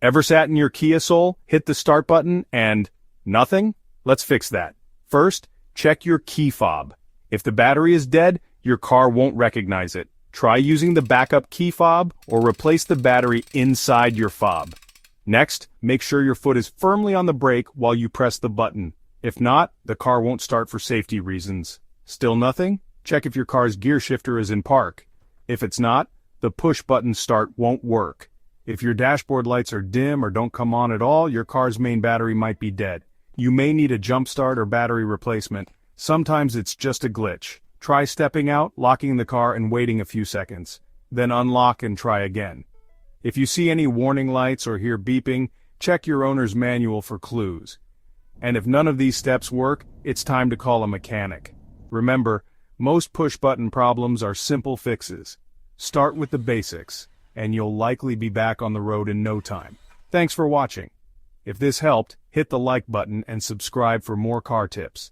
Ever sat in your Kia Soul, hit the start button, and nothing? Let's fix that. First, check your key fob. If the battery is dead, your car won't recognize it. Try using the backup key fob or replace the battery inside your fob. Next, make sure your foot is firmly on the brake while you press the button. If not, the car won't start for safety reasons. Still nothing? Check if your car's gear shifter is in park. If it's not, the push button start won't work. If your dashboard lights are dim or don't come on at all, your car's main battery might be dead. You may need a jump start or battery replacement. Sometimes it's just a glitch. Try stepping out, locking the car and waiting a few seconds. Then unlock and try again. If you see any warning lights or hear beeping, check your owner's manual for clues. And if none of these steps work, it's time to call a mechanic. Remember, most push-button problems are simple fixes. Start with the basics, and you'll likely be back on the road in no time. Thanks for watching. If this helped, hit the like button and subscribe for more car tips.